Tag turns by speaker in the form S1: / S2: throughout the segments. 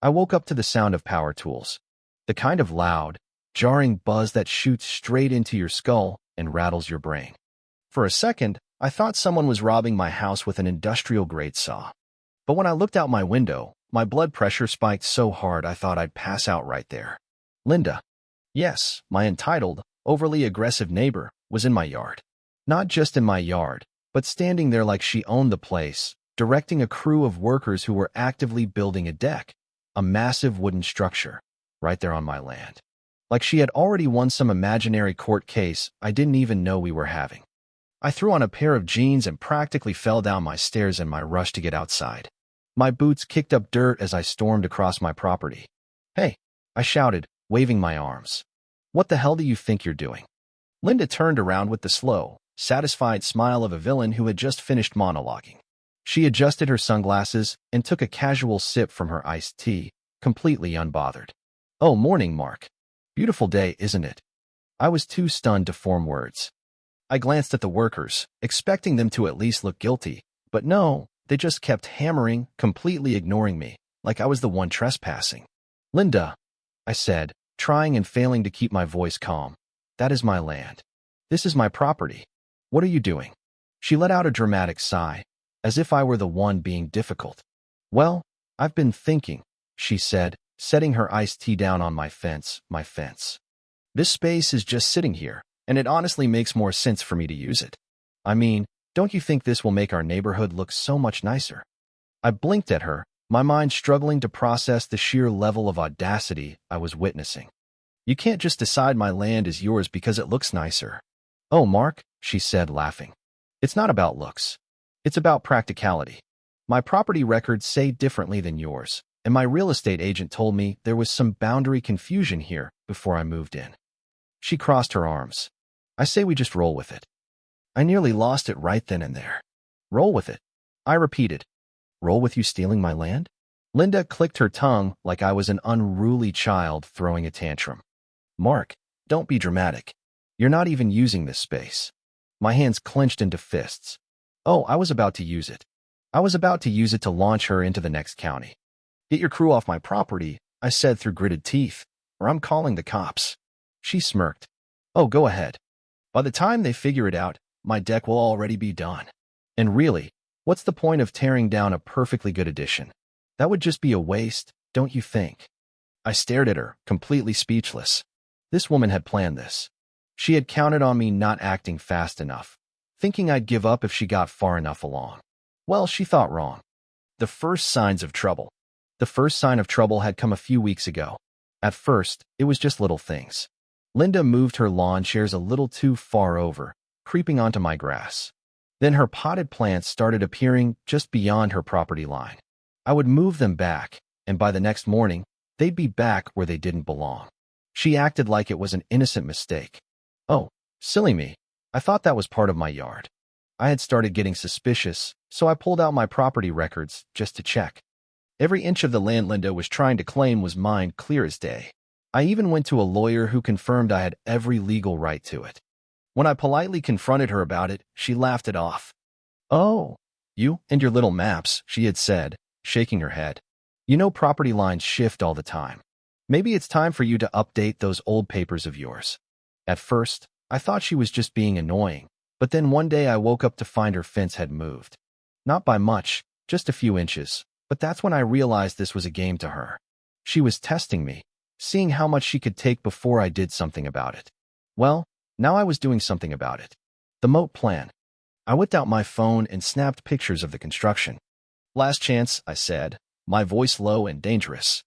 S1: I woke up to the sound of power tools. The kind of loud, jarring buzz that shoots straight into your skull and rattles your brain. For a second, I thought someone was robbing my house with an industrial-grade saw. But when I looked out my window, my blood pressure spiked so hard I thought I'd pass out right there. Linda. Yes, my entitled, overly aggressive neighbor was in my yard. Not just in my yard, but standing there like she owned the place, directing a crew of workers who were actively building a deck, a massive wooden structure, right there on my land. Like she had already won some imaginary court case I didn't even know we were having. I threw on a pair of jeans and practically fell down my stairs in my rush to get outside. My boots kicked up dirt as I stormed across my property. "Hey," I shouted, waving my arms. "What the hell do you think you're doing?" Linda turned around with the slow, satisfied smile of a villain who had just finished monologuing. She adjusted her sunglasses and took a casual sip from her iced tea, completely unbothered. "Oh, morning, Mark. Beautiful day, isn't it?" I was too stunned to form words. I glanced at the workers, expecting them to at least look guilty, but no, they just kept hammering, completely ignoring me, like I was the one trespassing. "Linda," I said, trying and failing to keep my voice calm, "that is my land. This is my property. What are you doing?" She let out a dramatic sigh, as if I were the one being difficult. "Well, I've been thinking," she said, setting her iced tea down on my fence. "This space is just sitting here, and it honestly makes more sense for me to use it. I mean, don't you think this will make our neighborhood look so much nicer?" I blinked at her, my mind struggling to process the sheer level of audacity I was witnessing. "You can't just decide my land is yours because it looks nicer." "Oh, Mark," she said, laughing. "It's not about looks. It's about practicality. My property records say differently than yours, and my real estate agent told me there was some boundary confusion here before I moved in." She crossed her arms. "I say we just roll with it." I nearly lost it right then and there. "Roll with it," I repeated. "Roll with you stealing my land?" Linda clicked her tongue like I was an unruly child throwing a tantrum. "Mark, don't be dramatic. You're not even using this space." My hands clenched into fists. "Oh, I was about to use it. I was about to use it to launch her into the next county. Get your crew off my property," I said through gritted teeth, "or I'm calling the cops." She smirked. "Oh, go ahead. By the time they figure it out, my deck will already be done. And really, what's the point of tearing down a perfectly good addition? That would just be a waste, don't you think?" I stared at her, completely speechless. This woman had planned this. She had counted on me not acting fast enough, thinking I'd give up if she got far enough along. Well, she thought wrong. The first signs of trouble. The first sign of trouble had come a few weeks ago. At first, it was just little things. Linda moved her lawn chairs a little too far over, creeping onto my grass. Then her potted plants started appearing just beyond her property line. I would move them back, and by the next morning, they'd be back where they didn't belong. She acted like it was an innocent mistake. Oh, silly me. I thought that was part of my yard. I had started getting suspicious, so I pulled out my property records just to check. Every inch of the land Linda was trying to claim was mine clear as day. I even went to a lawyer who confirmed I had every legal right to it. When I politely confronted her about it, she laughed it off. "Oh, you and your little maps," she had said, shaking her head. "You know property lines shift all the time. Maybe it's time for you to update those old papers of yours." At first, I thought she was just being annoying, but then one day I woke up to find her fence had moved. Not by much, just a few inches, but that's when I realized this was a game to her. She was testing me, seeing how much she could take before I did something about it. Well, now I was doing something about it. The Moat plan. I whipped out my phone and snapped pictures of the construction. "Last chance," I said, my voice low and dangerous.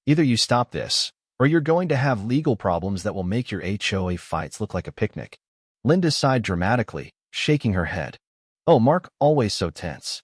S1: "Either you stop this, or you're going to have legal problems that will make your HOA fights look like a picnic." Linda sighed dramatically, shaking her head. "Oh, Mark, always so tense.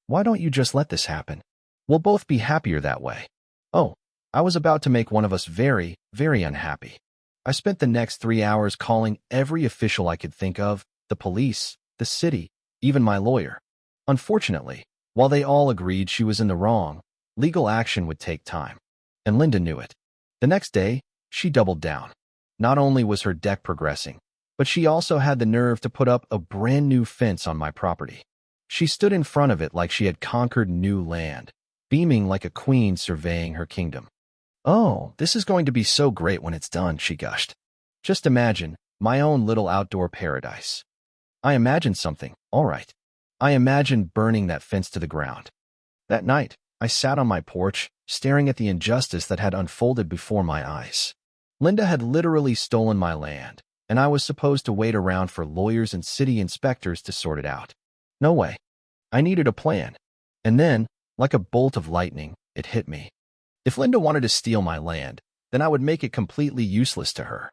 S1: Why don't you just let this happen? We'll both be happier that way." Oh, I was about to make one of us very, very unhappy. I spent the next 3 hours calling every official I could think of, the police, the city, even my lawyer. Unfortunately, while they all agreed she was in the wrong, legal action would take time. And Linda knew it. The next day, she doubled down. Not only was her deck progressing, but she also had the nerve to put up a brand new fence on my property. She stood in front of it like she had conquered new land, beaming like a queen surveying her kingdom. "Oh, this is going to be so great when it's done," she gushed. "Just imagine, my own little outdoor paradise." I imagined something, all right. I imagined burning that fence to the ground. That night, I sat on my porch, staring at the injustice that had unfolded before my eyes. Linda had literally stolen my land, and I was supposed to wait around for lawyers and city inspectors to sort it out. No way. I needed a plan. And then, like a bolt of lightning, it hit me. If Linda wanted to steal my land, then I would make it completely useless to her.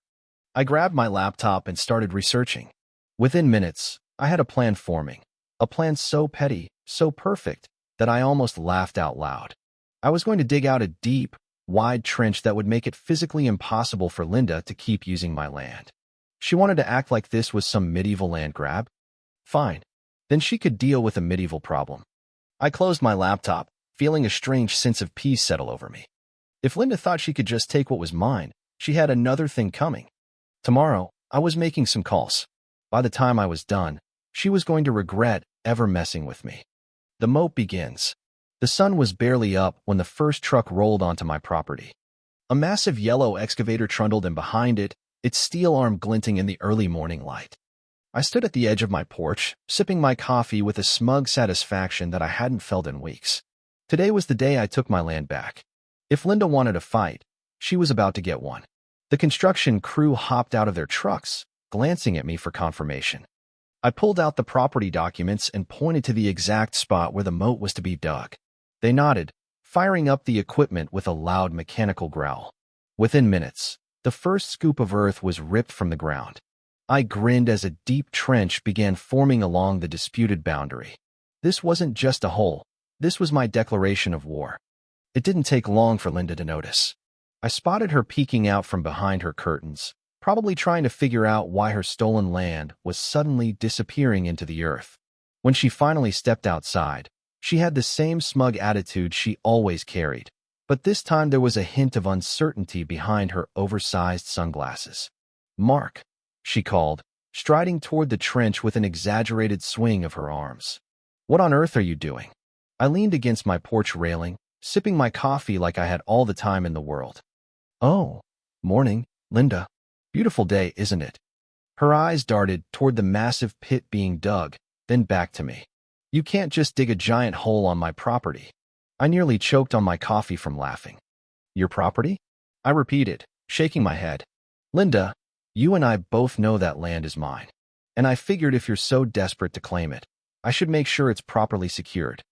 S1: I grabbed my laptop and started researching. Within minutes, I had a plan forming. A plan so petty, so perfect, that I almost laughed out loud. I was going to dig out a deep, wide trench that would make it physically impossible for Linda to keep using my land. She wanted to act like this was some medieval land grab? Fine. Then she could deal with a medieval problem. I closed my laptop, feeling a strange sense of peace settle over me. If Linda thought she could just take what was mine, she had another thing coming. Tomorrow, I was making some calls. By the time I was done, she was going to regret ever messing with me. The moat begins. The sun was barely up when the first truck rolled onto my property. A massive yellow excavator trundled in behind it, its steel arm glinting in the early morning light. I stood at the edge of my porch, sipping my coffee with a smug satisfaction that I hadn't felt in weeks. Today was the day I took my land back. If Linda wanted a fight, she was about to get one. The construction crew hopped out of their trucks, glancing at me for confirmation. I pulled out the property documents and pointed to the exact spot where the moat was to be dug. They nodded, firing up the equipment with a loud mechanical growl. Within minutes, the first scoop of earth was ripped from the ground. I grinned as a deep trench began forming along the disputed boundary. This wasn't just a hole. This was my declaration of war. It didn't take long for Linda to notice. I spotted her peeking out from behind her curtains, probably trying to figure out why her stolen land was suddenly disappearing into the earth. When she finally stepped outside, she had the same smug attitude she always carried, but this time there was a hint of uncertainty behind her oversized sunglasses. "Mark," she called, striding toward the trench with an exaggerated swing of her arms. "What on earth are you doing?" I leaned against my porch railing, sipping my coffee like I had all the time in the world. "Oh, morning, Linda. Beautiful day, isn't it?" Her eyes darted toward the massive pit being dug, then back to me. "You can't just dig a giant hole on my property." I nearly choked on my coffee from laughing. "Your property?" I repeated, shaking my head. "Linda, you and I both know that land is mine. And I figured if you're so desperate to claim it, I should make sure it's properly secured."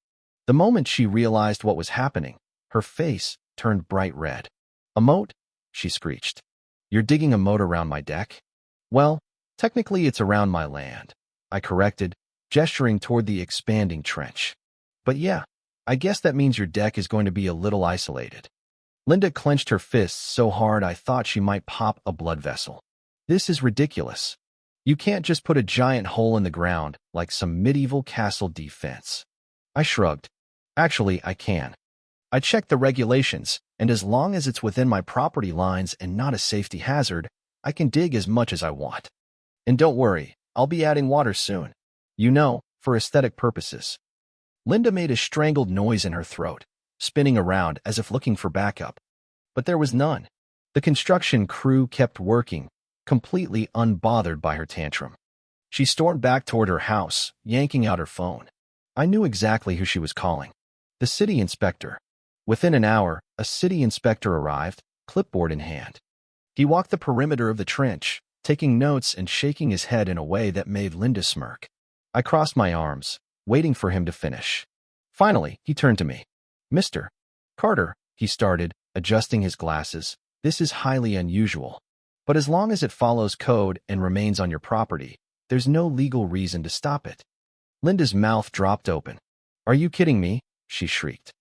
S1: The moment she realized what was happening, her face turned bright red. "A moat?" she screeched. "You're digging a moat around my deck?" "Well, technically it's around my land," I corrected, gesturing toward the expanding trench. "But yeah, I guess that means your deck is going to be a little isolated." Linda clenched her fists so hard I thought she might pop a blood vessel. "This is ridiculous. You can't just put a giant hole in the ground like some medieval castle defense." I shrugged. "Actually, I can. I checked the regulations, and as long as it's within my property lines and not a safety hazard, I can dig as much as I want. And don't worry, I'll be adding water soon. You know, for aesthetic purposes." Linda made a strangled noise in her throat, spinning around as if looking for backup. But there was none. The construction crew kept working, completely unbothered by her tantrum. She stormed back toward her house, yanking out her phone. I knew exactly who she was calling. The city inspector. Within an hour, a city inspector arrived, clipboard in hand. He walked the perimeter of the trench, taking notes and shaking his head in a way that made Linda smirk. I crossed my arms, waiting for him to finish. Finally, he turned to me. "Mr. Carter," he started, adjusting his glasses, "this is highly unusual. But as long as it follows code and remains on your property, there's no legal reason to stop it." Linda's mouth dropped open. "Are you kidding me?" she shrieked.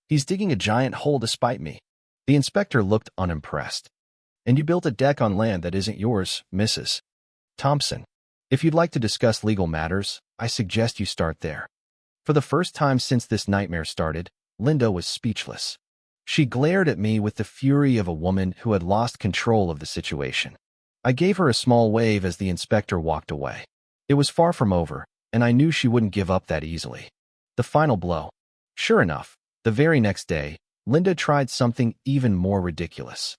S1: "He's digging a giant hole to spite me." The inspector looked unimpressed. "And you built a deck on land that isn't yours, Mrs. Thompson. If you'd like to discuss legal matters, I suggest you start there." For the first time since this nightmare started, Linda was speechless. She glared at me with the fury of a woman who had lost control of the situation. I gave her a small wave as the inspector walked away. It was far from over, and I knew she wouldn't give up that easily. The final blow. Sure enough, The very next day, Linda tried something even more ridiculous.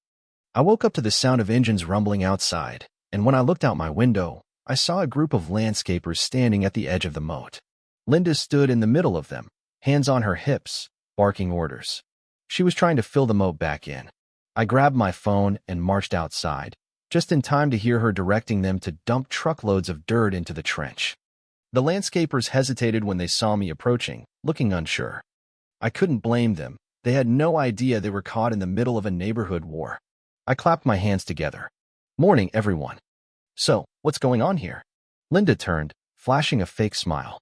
S1: I woke up to the sound of engines rumbling outside, and when I looked out my window, I saw a group of landscapers standing at the edge of the moat. Linda stood in the middle of them, hands on her hips, barking orders. She was trying to fill the moat back in. I grabbed my phone and marched outside, just in time to hear her directing them to dump truckloads of dirt into the trench. The landscapers hesitated when they saw me approaching, looking unsure. I couldn't blame them. They had no idea they were caught in the middle of a neighborhood war. I clapped my hands together. "Morning, everyone." "So, what's going on here?" Linda turned, flashing a fake smile.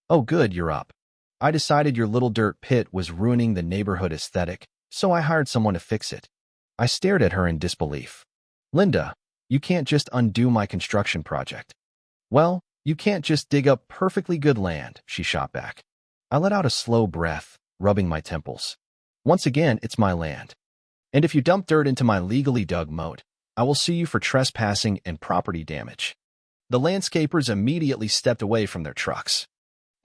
S1: "Oh good, you're up. I decided your little dirt pit was ruining the neighborhood aesthetic, so I hired someone to fix it." I stared at her in disbelief. "Linda, you can't just undo my construction project." "Well, you can't just dig up perfectly good land," she shot back. I let out a slow breath, rubbing my temples. "Once again, it's my land. And if you dump dirt into my legally dug moat, I will sue you for trespassing and property damage." The landscapers immediately stepped away from their trucks.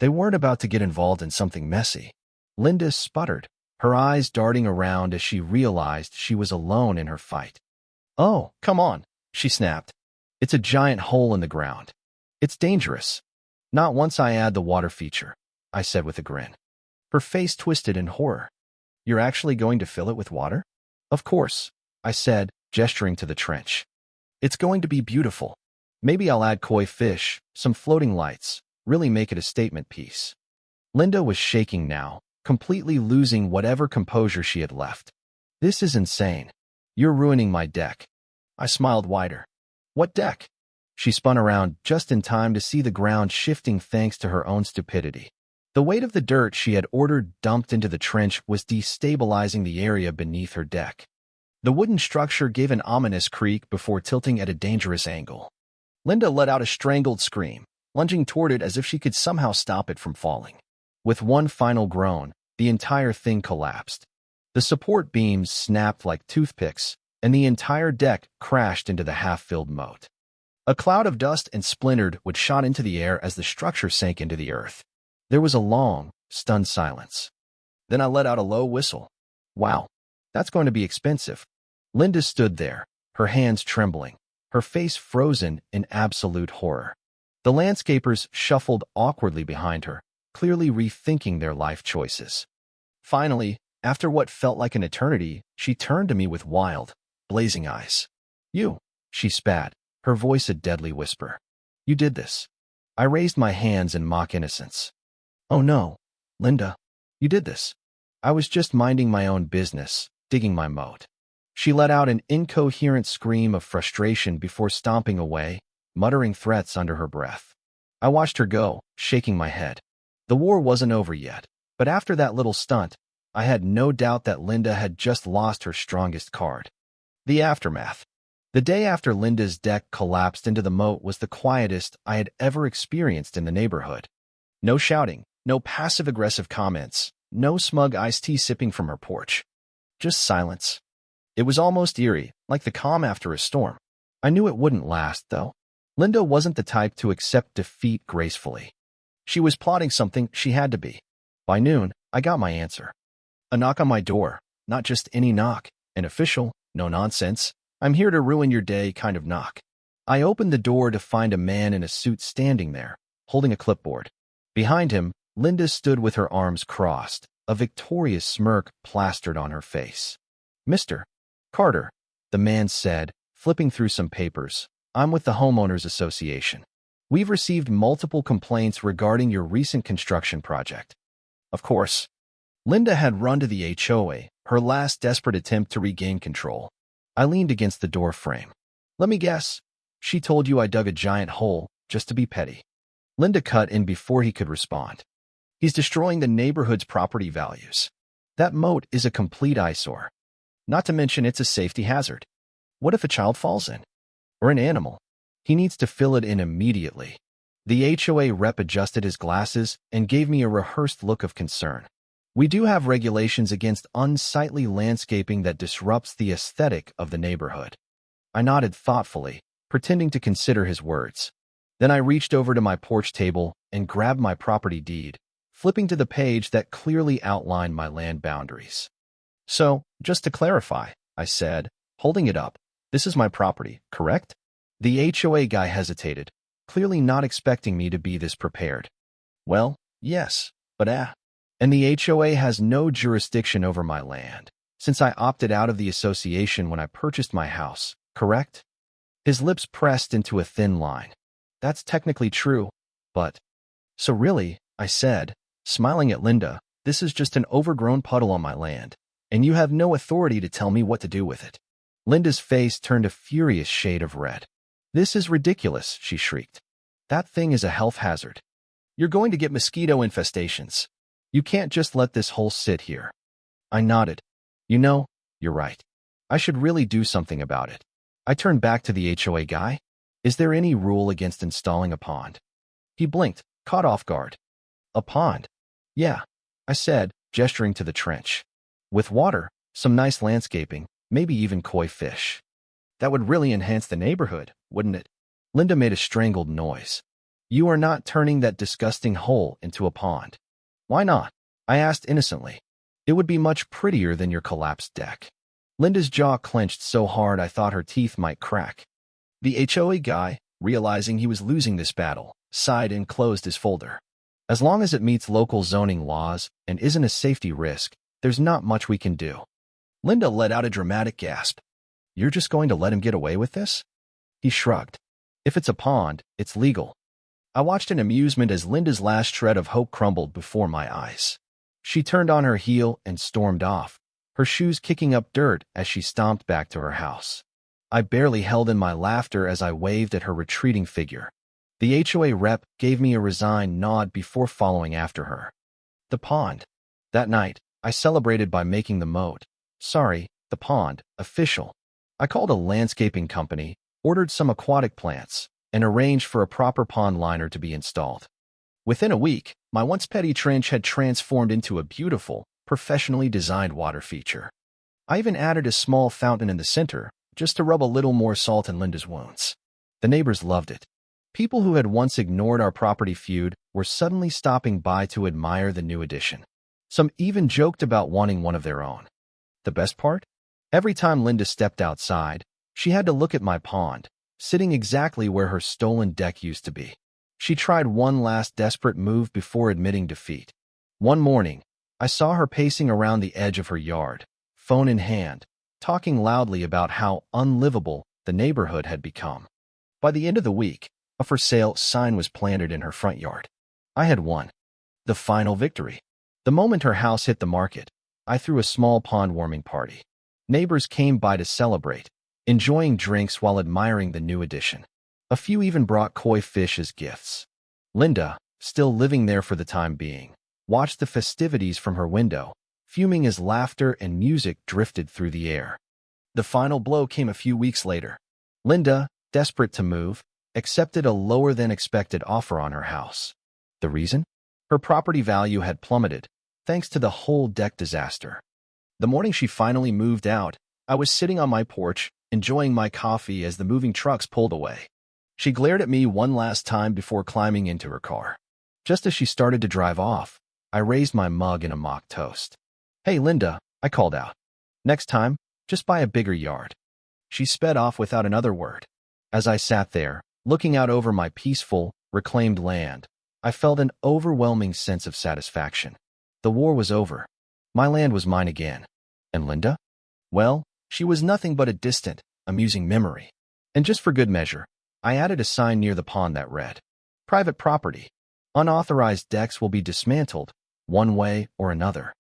S1: They weren't about to get involved in something messy. Linda sputtered, her eyes darting around as she realized she was alone in her fight. "Oh, come on," she snapped. "It's a giant hole in the ground. It's dangerous." "Not once I add the water feature," I said with a grin. Her face twisted in horror. "You're actually going to fill it with water?" "Of course," I said, gesturing to the trench. "It's going to be beautiful. Maybe I'll add koi fish, some floating lights, really make it a statement piece." Linda was shaking now, completely losing whatever composure she had left. "This is insane. You're ruining my deck." I smiled wider. "What deck?" She spun around just in time to see the ground shifting thanks to her own stupidity. The weight of the dirt she had ordered dumped into the trench was destabilizing the area beneath her deck. The wooden structure gave an ominous creak before tilting at a dangerous angle. Linda let out a strangled scream, lunging toward it as if she could somehow stop it from falling. With one final groan, the entire thing collapsed. The support beams snapped like toothpicks, and the entire deck crashed into the half-filled moat. A cloud of dust and splintered wood shot into the air as the structure sank into the earth. There was a long, stunned silence. Then I let out a low whistle. "Wow, that's going to be expensive." Linda stood there, her hands trembling, her face frozen in absolute horror. The landscapers shuffled awkwardly behind her, clearly rethinking their life choices. Finally, after what felt like an eternity, she turned to me with wild, blazing eyes. "You," she spat, her voice a deadly whisper. "You did this." I raised my hands in mock innocence. "Oh no, Linda, you did this." I was just minding my own business, digging my moat. She let out an incoherent scream of frustration before stomping away, muttering threats under her breath. I watched her go, shaking my head. The war wasn't over yet, but after that little stunt, I had no doubt that Linda had just lost her strongest card. The aftermath. The day after Linda's deck collapsed into the moat was the quietest I had ever experienced in the neighborhood. No shouting, no passive-aggressive comments, no smug iced tea sipping from her porch. Just silence. It was almost eerie, like the calm after a storm. I knew it wouldn't last, though. Linda wasn't the type to accept defeat gracefully. She was plotting something she had to be. By noon, I got my answer. A knock on my door, not just any knock, an official, no nonsense, "I'm here to ruin your day" kind of knock. I opened the door to find a man in a suit standing there, holding a clipboard. Behind him, Linda stood with her arms crossed, a victorious smirk plastered on her face. "Mr. Carter," the man said, flipping through some papers, "I'm with the Homeowners Association. We've received multiple complaints regarding your recent construction project." Of course. Linda had run to the HOA, her last desperate attempt to regain control. I leaned against the door frame. "Let me guess. She told you I dug a giant hole just to be petty." Linda cut in before he could respond. "He's destroying the neighborhood's property values. That moat is a complete eyesore. Not to mention it's a safety hazard. What if a child falls in? Or an animal? He needs to fill it in immediately." The HOA rep adjusted his glasses and gave me a rehearsed look of concern. "We do have regulations against unsightly landscaping that disrupts the aesthetic of the neighborhood." I nodded thoughtfully, pretending to consider his words. Then I reached over to my porch table and grabbed my property deed, flipping to the page that clearly outlined my land boundaries. So, just to clarify, I said, holding it up, this is my property, correct? The HOA guy hesitated, clearly not expecting me to be this prepared. Well, yes, but and the HOA has no jurisdiction over my land, since I opted out of the association when I purchased my house, correct? His lips pressed into a thin line. That's technically true, but... So really, I said, smiling at Linda, this is just an overgrown puddle on my land, and you have no authority to tell me what to do with it. Linda's face turned a furious shade of red. This is ridiculous, she shrieked. That thing is a health hazard. You're going to get mosquito infestations. You can't just let this hole sit here. I nodded. You know, you're right. I should really do something about it. I turned back to the HOA guy. Is there any rule against installing a pond? He blinked, caught off guard. A pond? Yeah, I said, gesturing to the trench. With water, some nice landscaping, maybe even koi fish. That would really enhance the neighborhood, wouldn't it? Linda made a strangled noise. You are not turning that disgusting hole into a pond. Why not? I asked innocently. It would be much prettier than your collapsed deck. Linda's jaw clenched so hard I thought her teeth might crack. The HOA guy, realizing he was losing this battle, sighed and closed his folder. As long as it meets local zoning laws and isn't a safety risk, there's not much we can do. Linda let out a dramatic gasp. You're just going to let him get away with this? He shrugged. If it's a pond, it's legal. I watched in amusement as Linda's last shred of hope crumbled before my eyes. She turned on her heel and stormed off, her shoes kicking up dirt as she stomped back to her house. I barely held in my laughter as I waved at her retreating figure. The HOA rep gave me a resigned nod before following after her. The pond. That night, I celebrated by making the moat. The pond, official. I called a landscaping company, ordered some aquatic plants, and arranged for a proper pond liner to be installed. Within a week, my once petty trench had transformed into a beautiful, professionally designed water feature. I even added a small fountain in the center, just to rub a little more salt in Linda's wounds. The neighbors loved it. People who had once ignored our property feud were suddenly stopping by to admire the new addition. Some even joked about wanting one of their own. The best part? Every time Linda stepped outside, she had to look at my pond, sitting exactly where her stolen deck used to be. She tried one last desperate move before admitting defeat. One morning, I saw her pacing around the edge of her yard, phone in hand, talking loudly about how unlivable the neighborhood had become. By the end of the week, a for sale sign was planted in her front yard. I had won. The final victory. The moment her house hit the market, I threw a small pond warming party. Neighbors came by to celebrate, enjoying drinks while admiring the new addition. A few even brought koi fish as gifts. Linda, still living there for the time being, watched the festivities from her window, fuming as laughter and music drifted through the air. The final blow came a few weeks later. Linda, desperate to move, accepted a lower-than-expected offer on her house. The reason? Her property value had plummeted, thanks to the whole deck disaster. The morning she finally moved out, I was sitting on my porch, enjoying my coffee as the moving trucks pulled away. She glared at me one last time before climbing into her car. Just as she started to drive off, I raised my mug in a mock toast. Hey, Linda, I called out. Next time, just buy a bigger yard. She sped off without another word. As I sat there, looking out over my peaceful, reclaimed land, I felt an overwhelming sense of satisfaction. The war was over. My land was mine again. And Linda? Well, she was nothing but a distant, amusing memory. And just for good measure, I added a sign near the pond that read, "Private property. Unauthorized decks will be dismantled, one way or another."